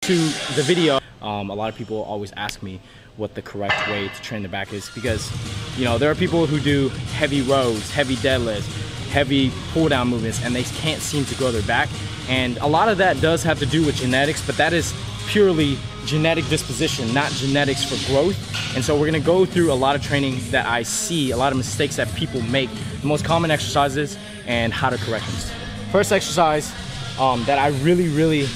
to the video, a lot of people always ask me what the correct way to train the back is, because, you know, there are people who do heavy rows, heavy deadlifts, heavy pull down movements, and they can't seem to grow their back. And a lot of that does have to do with genetics, but that is purely genetic disposition, not genetics for growth. And so we're gonna go through a lot of training that I see, a lot of mistakes that people make, the most common exercises, and how to correct them. First exercise that I really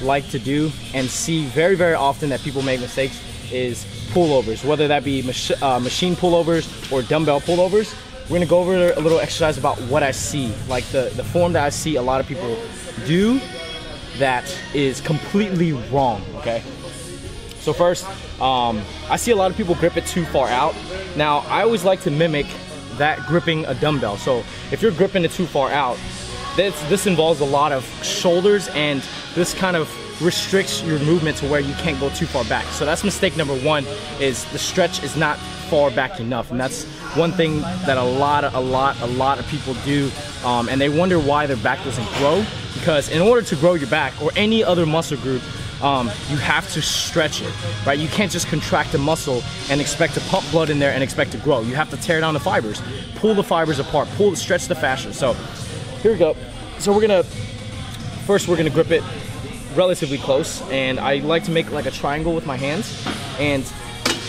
like to do and see very often that people make mistakes is pullovers, whether that be machine pullovers or dumbbell pullovers. We're gonna go over a little exercise about what I see, like the form that I see a lot of people do that is completely wrong, okay? So first, I see a lot of people grip it too far out. Now, I always like to mimic that gripping a dumbbell. So if you're gripping it too far out, this involves a lot of shoulders, and this kind of restricts your movement to where you can't go too far back. So that's mistake number one, is the stretch is not far back enough. And that's one thing that a lot of people do, and they wonder why their back doesn't grow, because in order to grow your back or any other muscle group, you have to stretch it, right? You can't just contract a muscle and expect to pump blood in there and expect to grow. You have to tear down the fibers, pull the fibers apart, stretch the fascia. So here we go. So we're gonna grip it relatively close, and I like to make like a triangle with my hands. And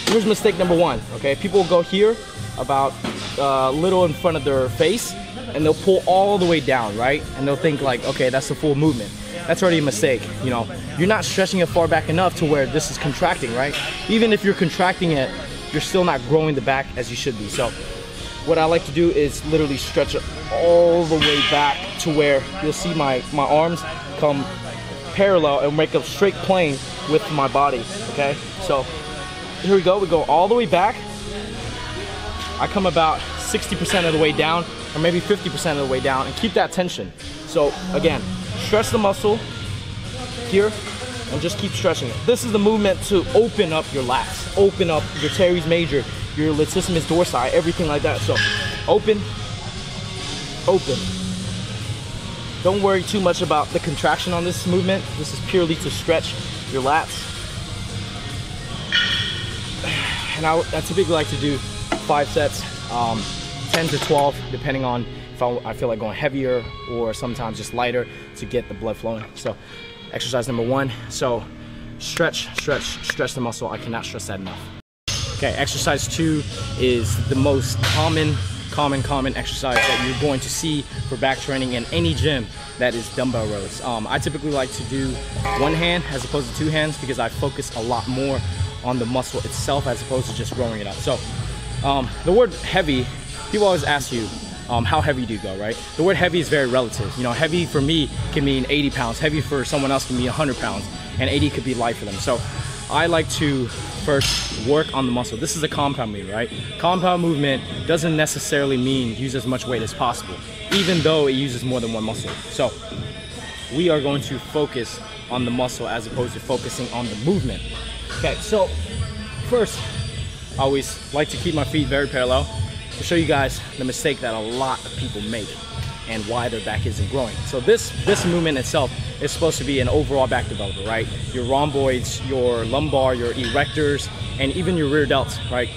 here's mistake number one, okay? People will go here about a little in front of their face, and they'll pull all the way down, right? And they'll think like, okay, that's the full movement. That's already a mistake. You know, you're not stretching it far back enough to where this is contracting, right? Even if you're contracting it, you're still not growing the back as you should be. So what I like to do is literally stretch it all the way back to where you'll see my arms come parallel and make a straight plane with my body, okay? So here we go, we go all the way back. I come about 60% of the way down, or maybe 50% of the way down, and keep that tension. So again, stretch the muscle here and just keep stretching it. This is the movement to open up your lats, open up your teres major, your latissimus dorsi, everything like that. So open. Don't worry too much about the contraction on this movement. This is purely to stretch your lats. And I typically like to do 5 sets, 10 to 12, depending on if I feel like going heavier or sometimes just lighter to get the blood flowing. So exercise number one. So stretch the muscle. I cannot stress that enough. Okay, exercise 2 is the most common exercise that you're going to see for back training in any gym. That is dumbbell rows. I typically like to do one hand as opposed to 2 hands, because I focus a lot more on the muscle itself as opposed to just rolling it out. So the word heavy, people always ask you, how heavy do you go, right? The word heavy is very relative. You know, heavy for me can mean 80 pounds. Heavy for someone else can mean 100 pounds. And 80 could be light for them. So I like to first work on the muscle. This is a compound movement, right? Compound movement doesn't necessarily mean use as much weight as possible, even though it uses more than one muscle. So we are going to focus on the muscle as opposed to focusing on the movement. Okay, so first, I always like to keep my feet very parallel to show you guys the mistake that a lot of people make and why their back isn't growing. So this movement itself is supposed to be an overall back developer, right? Your rhomboids, your lumbar, your erectors, and even your rear delts, right?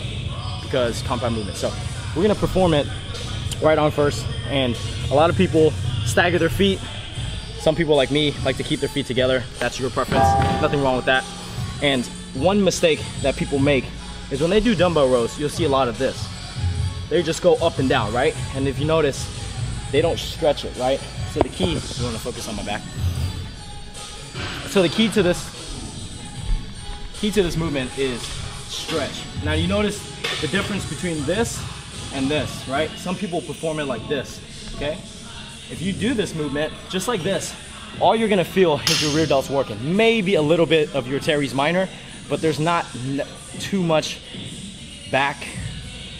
Because compound movement. So we're gonna perform it right on first, and a lot of people stagger their feet. Some people like me like to keep their feet together. That's your preference, nothing wrong with that. And one mistake that people make is when they do dumbbell rows, you'll see a lot of this. They just go up and down, right? And if you notice, they don't stretch it, right? So the key, you wanna focus on my back. So the key to this movement is stretch. Now you notice the difference between this and this, right? Some people perform it like this, okay? If you do this movement just like this, all you're gonna feel is your rear delts working. Maybe a little bit of your teres minor, but there's not too much back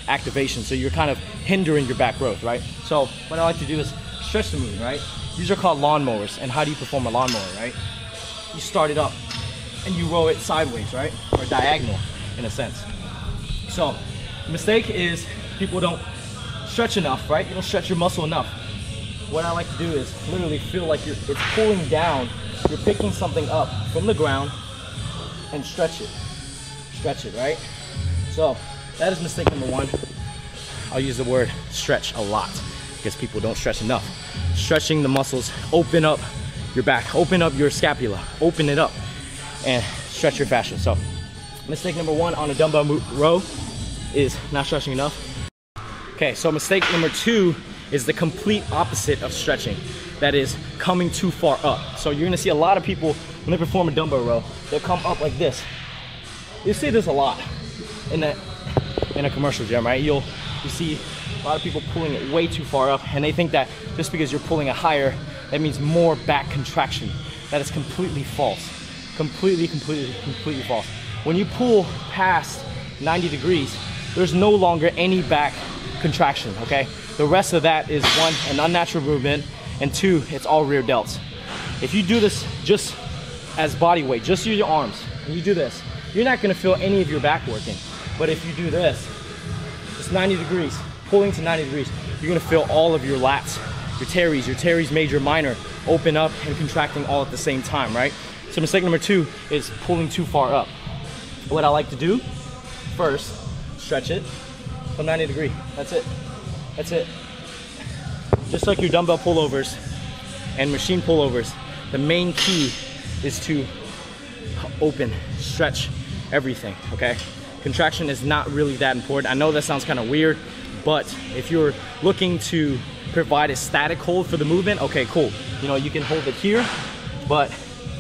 activation, so you're kind of hindering your back growth, right? So what I like to do is stretch the movement, right? These are called lawnmowers. And how do you perform a lawnmower, right? You start it up and you roll it sideways, right? Or diagonal in a sense. So the mistake is people don't stretch enough, right? You don't stretch your muscle enough. What I like to do is literally feel like it's pulling down. You're picking something up from the ground and stretch it. Stretch it, right? So that is mistake number one. I'll use the word stretch a lot because people don't stretch enough. Stretching the muscles, open up your back, open up your scapula, open it up and stretch your fascia. So mistake number one on a dumbbell row is not stretching enough. Okay, so mistake number two is the complete opposite of stretching. That is coming too far up. So you're gonna see a lot of people when they perform a dumbbell row, they'll come up like this. You see this a lot in a commercial gym, right? You see a lot of people pulling it way too far up, and they think that just because you're pulling it higher, that means more back contraction. That is completely false. Completely false. When you pull past 90 degrees, there's no longer any back contraction, okay? The rest of that is one, an unnatural movement, and two, it's all rear delts. If you do this just as body weight, just use your arms, and you do this, you're not gonna feel any of your back working. But if you do this, it's 90 degrees, pulling to 90 degrees, you're gonna feel all of your lats, your teres major, minor, open up and contracting all at the same time, right? So mistake number two is pulling too far up. What I like to do, first, stretch it from 90 degrees. That's it. That's it. Just like your dumbbell pullovers and machine pullovers, the main key is to open, stretch everything, okay? Contraction is not really that important. I know that sounds kind of weird, but if you're looking to provide a static hold for the movement, okay, cool. You know, you can hold it here, but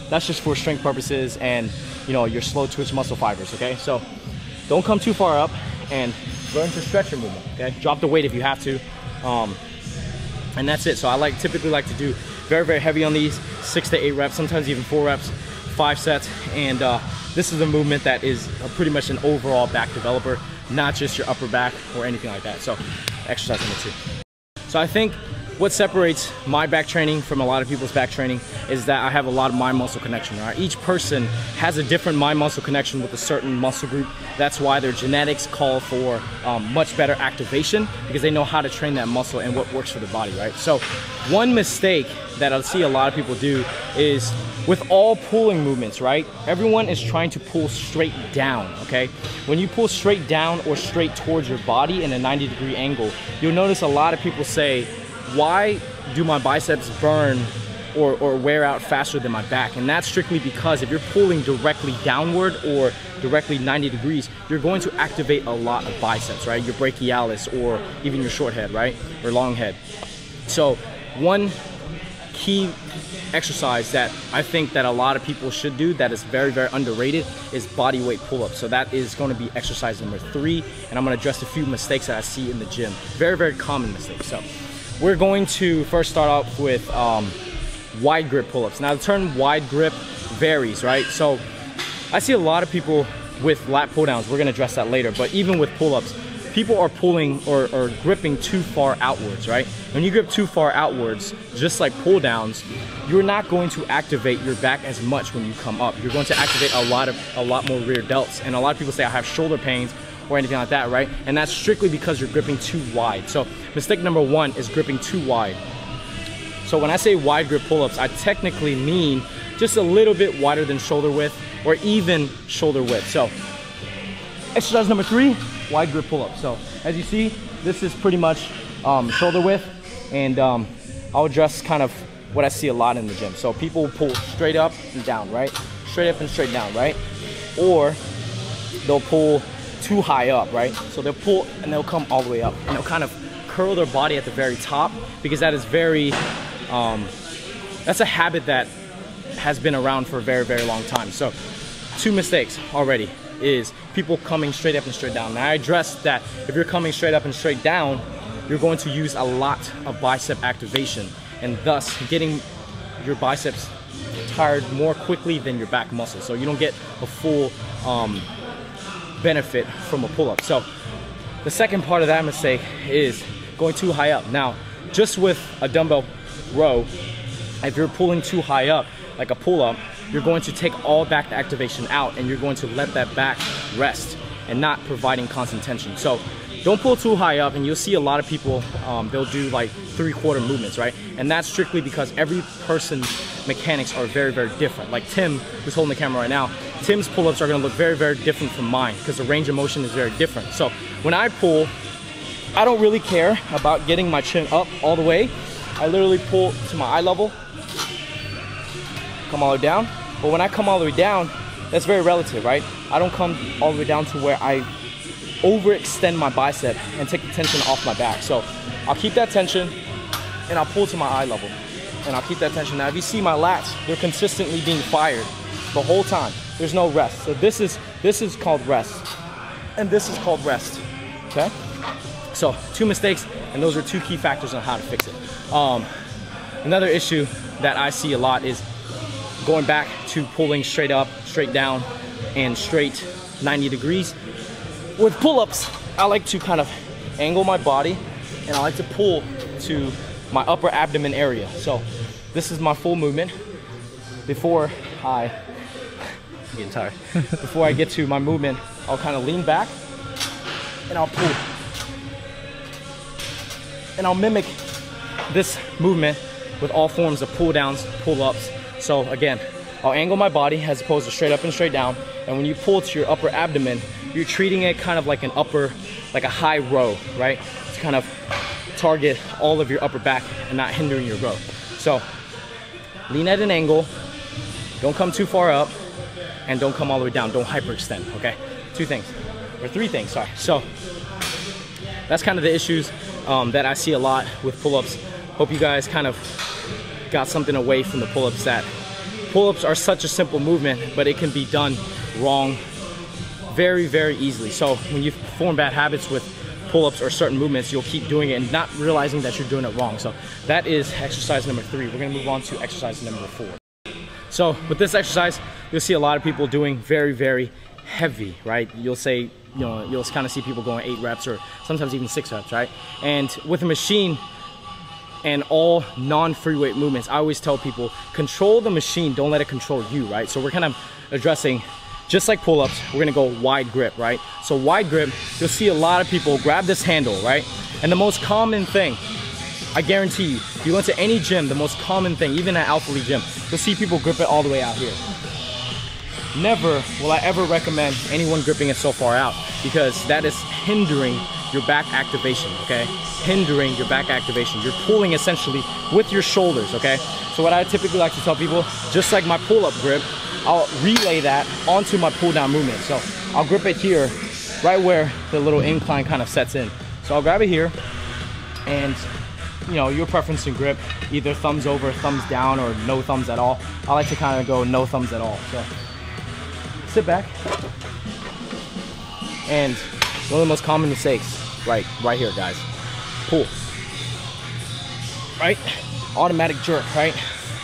that's just for strength purposes and, you know, your slow twitch muscle fibers, okay? So don't come too far up and learn to stretch your movement, okay? Drop the weight if you have to. And that's it. So I typically like to do very heavy on these, 6 to 8 reps, sometimes even 4 reps, 5 sets. And this is a movement that is pretty much an overall back developer, not just your upper back or anything like that. So exercise number two. So I think what separates my back training from a lot of people's back training is that I have a lot of mind muscle connection, right? Each person has a different mind muscle connection with a certain muscle group. That's why their genetics call for much better activation, because they know how to train that muscle and what works for the body, right? So one mistake that I see a lot of people do is with all pulling movements, right? Everyone is trying to pull straight down, okay? When you pull straight down or straight towards your body in a 90-degree angle, you'll notice a lot of people say, why do my biceps burn or wear out faster than my back? And that's strictly because if you're pulling directly downward or directly 90 degrees, you're going to activate a lot of biceps, right? Your brachialis or even your short head, right? Or long head. So one key exercise that I think that a lot of people should do that is very underrated is body weight pull-ups. So that is going to be exercise number 3, and I'm going to address a few mistakes that I see in the gym. Very common mistakes. So we're going to first start off with wide grip pull-ups. Now the term wide grip varies, right? So I see a lot of people with lat pull downs. We're going to address that later, but even with pull-ups, people are pulling or gripping too far outwards, right? When you grip too far outwards, just like pull downs, you're not going to activate your back as much when you come up. You're going to activate a lot more rear delts. And a lot of people say I have shoulder pains or anything like that, right? And that's strictly because you're gripping too wide. So mistake number 1 is gripping too wide. So when I say wide grip pull-ups, I technically mean just a little bit wider than shoulder width or even shoulder width. So exercise number 3, wide grip pull-up. So as you see, this is pretty much shoulder width, and I'll address kind of what I see a lot in the gym. So people pull straight up and down, right? Straight up and straight down, right? Or they'll pull too high up, right? So they'll pull and they'll come all the way up, and they'll kind of curl their body at the very top, because that is very, that's a habit that has been around for a very long time. So 2 mistakes already is people coming straight up and straight down. Now I addressed that if you're coming straight up and straight down, you're going to use a lot of bicep activation, and thus getting your biceps tired more quickly than your back muscle. So you don't get a full benefit from a pull-up. So the second part of that mistake is going too high up. Now, just with a dumbbell row, if you're pulling too high up, like a pull-up, you're going to take all back activation out, and you're going to let that back rest and not providing constant tension. So don't pull too high up, and you'll see a lot of people, they'll do like 3/4 movements, right? And that's strictly because every person's mechanics are very different. Like Tim, who's holding the camera right now, Tim's pull-ups are gonna look very, very different from mine because the range of motion is very different. So when I pull, I don't really care about getting my chin up all the way. I literally pull to my eye level, come all the way down. But when I come all the way down, that's very relative, right? I don't come all the way down to where I overextend my bicep and take the tension off my back. So I'll keep that tension and I'll pull to my eye level. And I'll keep that tension. Now if you see my lats, they're consistently being fired the whole time. There's no rest. So this is called rest. And this is called rest, okay? So 2 mistakes, and those are 2 key factors on how to fix it. Another issue that I see a lot is going back to pulling straight up, straight down, and straight 90 degrees. With pull-ups, I like to kind of angle my body, and I like to pull to my upper abdomen area. So this is my full movement. Before I'm getting tired. Before I get to my movement, I'll kind of lean back, and I'll pull. And I'll mimic this movement with all forms of pull downs, pull ups. So again, I'll angle my body as opposed to straight up and straight down. And when you pull to your upper abdomen, you're treating it kind of like an upper, like a high row, right? To kind of target all of your upper back and not hindering your growth. So lean at an angle, don't come too far up, and don't come all the way down. Don't hyperextend, okay? 2 things, or 3 things, sorry. So that's kind of the issues that I see a lot with pull-ups. Hope you guys kind of got something away from the pull-ups, that pull-ups are such a simple movement, but it can be done wrong very, very easily. So when you form bad habits with pull-ups or certain movements, you'll keep doing it and not realizing that you're doing it wrong. So that is exercise number 3. We're gonna move on to exercise number 4. So with this exercise, you'll see a lot of people doing very, very heavy, right? You'll say, you'll kind of see people going 8 reps or sometimes even 6 reps, right? And with a machine and all non-free weight movements, I always tell people, control the machine, don't let it control you, right? So we're kind of addressing, just like pull-ups, we're gonna go wide grip, right? So wide grip, you'll see a lot of people grab this handle, right? And the most common thing, I guarantee you, if you went to any gym, the most common thing, even at Alpha League Gym, you'll see people grip it all the way out here. Never will I ever recommend anyone gripping it so far out, because that is hindering your back activation, okay? Hindering your back activation. You're pulling essentially with your shoulders, okay? So what I typically like to tell people, just like my pull-up grip, I'll relay that onto my pull-down movement. So I'll grip it here, right where the little incline kind of sets in. So I'll grab it here, and your preference in grip, either thumbs over, thumbs down, or no thumbs at all. I like to kind of go no thumbs at all. So sit back, and one of the most common mistakes, right here, guys. Pull, right? Automatic jerk, right?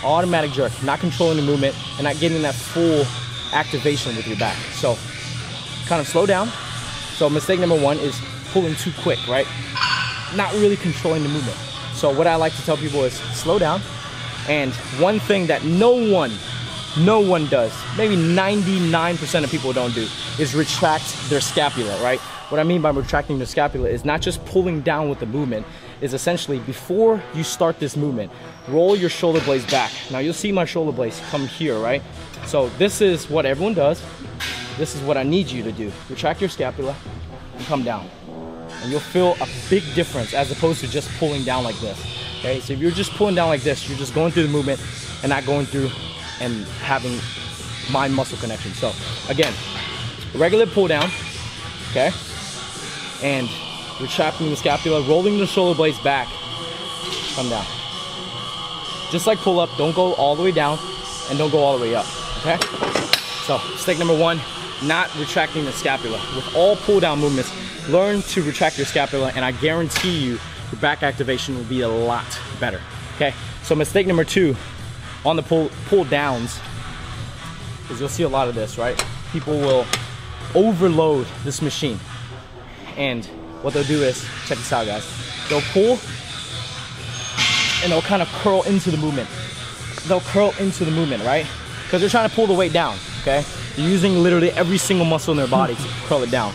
Automatic jerk, not controlling the movement and not getting that full activation with your back. So kind of slow down. So mistake number 1 is pulling too quick, right? Not really controlling the movement. So what I like to tell people is slow down. And one thing that no one does, maybe 99% of people don't do, is retract their scapula, right? What I mean by retracting the scapula is not just pulling down with the movement, is essentially before you start this movement, roll your shoulder blades back. Now you'll see my shoulder blades come here, right? So this is what everyone does. This is what I need you to do. Retract your scapula and come down. And you'll feel a big difference as opposed to just pulling down like this, okay? So if you're just pulling down like this, you're just going through the movement and not going through and having mind-muscle connection. So again, regular pull down, okay? And retracting the scapula, rolling the shoulder blades back, come down. Just like pull up, don't go all the way down and don't go all the way up, okay? So mistake number 1, not retracting the scapula. With all pull down movements, learn to retract your scapula, and I guarantee you your back activation will be a lot better, okay? So mistake number 2 on the pull downs is you'll see a lot of this, right? People will overload this machine, and what they'll do is, check this out, guys. They'll pull and they'll kind of curl into the movement. They'll curl into the movement, right? Because they're trying to pull the weight down, okay? They're using literally every single muscle in their body to curl it down.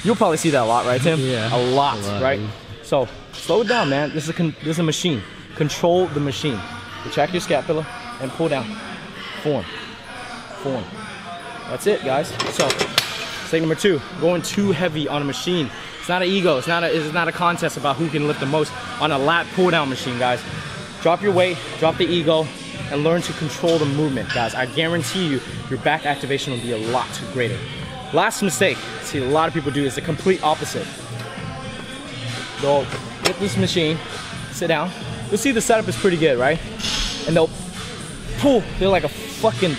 You'll probably see that a lot, right, Tim? Yeah. A lot, right? So slow it down, man. This is a machine. Control the machine. Retract your scapula and pull down. Form, form, That's it, guys. So, mistake number 2, going too heavy on a machine. It's not an ego, it's not a contest about who can lift the most on a lat pull down machine, guys. Drop your weight, drop the ego, and learn to control the movement, guys. I guarantee you, your back activation will be a lot greater. Last mistake, see a lot of people do is the complete opposite. They'll get this machine, sit down. You'll see the setup is pretty good, right? And they'll pull, they're like a fucking,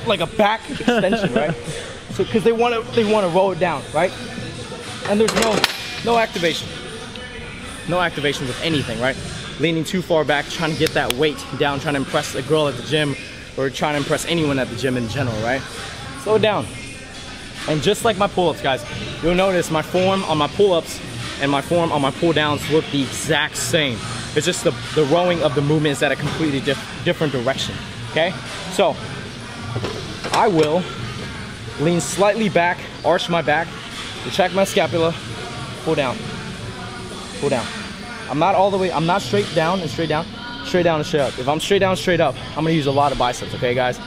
like a back extension, right? So, because they want to roll it down, right? And there's no activation. No activation with anything, right? Leaning too far back, trying to get that weight down, trying to impress a girl at the gym, or trying to impress anyone at the gym in general, right? Slow it down. And just like my pull-ups, guys, you'll notice my form on my pull-ups and my form on my pull-downs look the exact same. It's just the rowing of the movement is at a completely different direction, okay? So, I will lean slightly back, arch my back, retract my scapula, pull down, pull down. I'm not all the way, I'm not straight down and straight down, straight down and straight up. If I'm straight down, straight up, I'm gonna use a lot of biceps, okay guys?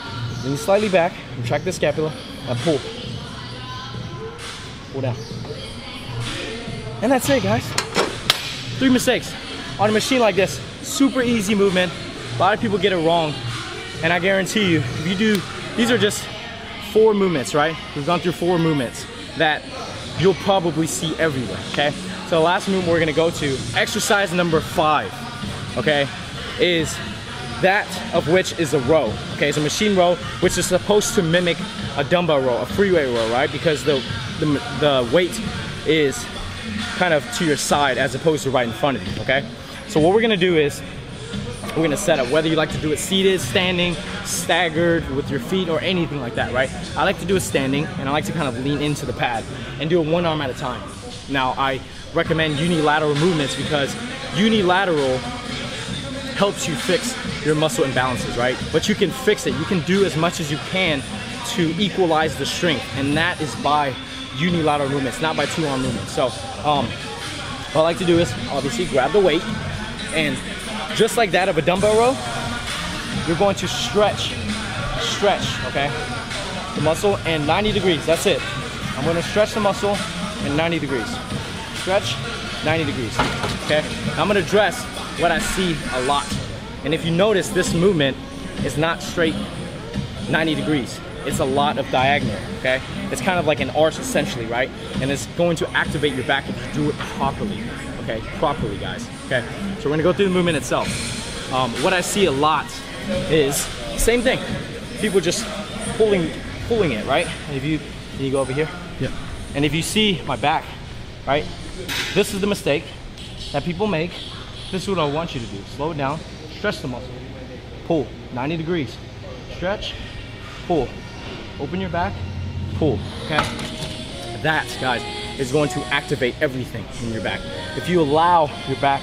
Lean slightly back, retract the scapula, and pull. Pull down. And that's it, guys. 3 mistakes. On a machine like this, super easy movement. A lot of people get it wrong. And I guarantee you, if you do, these are just 4 movements, right? We've gone through 4 movements that you'll probably see everywhere, okay? So the last movement we're gonna go to, exercise number 5, okay, is that of which is a row, okay? It's a machine row, which is supposed to mimic a dumbbell row, a free weight row, right? Because the weight is kind of to your side as opposed to right in front of you, okay? So what we're gonna do is, we're gonna set up, whether you like to do it seated, standing, staggered, with your feet, or anything like that, right? I like to do it standing, and I like to kind of lean into the pad and do it 1 arm at a time. Now, I recommend unilateral movements because unilateral helps you fix your muscle imbalances, right? But you can fix it. You can do as much as you can to equalize the strength, and that is by unilateral movements, not by 2-arm movements. So, what I like to do is obviously grab the weight, and just like that of a dumbbell row, you're going to stretch, okay? The muscle and 90 degrees, that's it. I'm gonna stretch the muscle in 90 degrees. Stretch, 90 degrees, okay? Now I'm gonna address what I see a lot. And if you notice, this movement is not straight 90 degrees. It's a lot of diagonal, okay? It's kind of like an arch essentially, right? And it's going to activate your back if you do it properly, okay? Properly, guys, okay? So we're gonna go through the movement itself. What I see a lot is, same thing. People just pulling it, right? And if you go over here? Yeah. And if you see my back, right? This is the mistake that people make. This is what I want you to do. Slow it down, stretch the muscle, pull, 90 degrees. Stretch, pull. Open your back, pull, okay? That, guys, is going to activate everything in your back. If you allow your back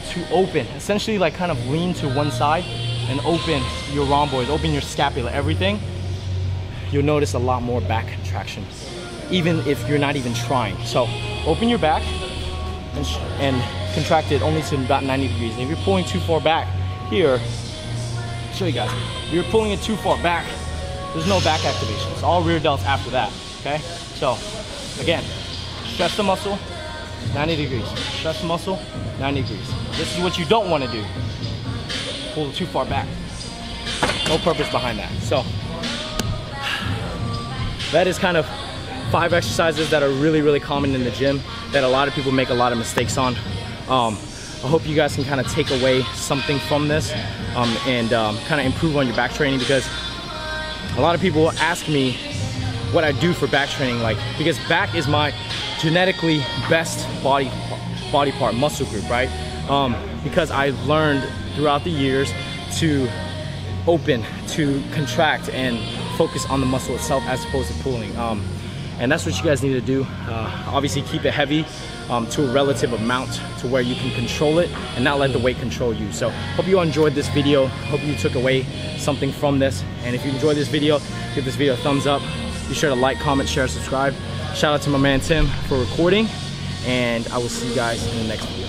to open, essentially like kind of lean to one side and open your rhomboids, open your scapula, everything, you'll notice a lot more back contraction, even if you're not even trying. So open your back and contract it only to about 90 degrees. And if you're pulling too far back here, I'll show you guys, if you're pulling it too far back, there's no back activation. It's all rear delts after that, okay? So, again, stretch the muscle, 90 degrees. Stretch the muscle, 90 degrees. This is what you don't want to do. Pull it too far back. No purpose behind that. So, that is kind of 5 exercises that are really, really common in the gym that a lot of people make a lot of mistakes on. I hope you guys can kind of take away something from this and kind of improve on your back training, because a lot of people ask me what I do for back training, like, because back is my genetically best body part, muscle group, right? Because I've learned throughout the years to open, to contract, and focus on the muscle itself as opposed to pulling. And that's what you guys need to do. Obviously keep it heavy to a relative amount to where you can control it and not let the weight control you. So hope you all enjoyed this video. Hope you took away something from this. And if you enjoyed this video, give this video a thumbs up. Be sure to like, comment, share, subscribe. Shout out to my man Tim for recording. And I will see you guys in the next video.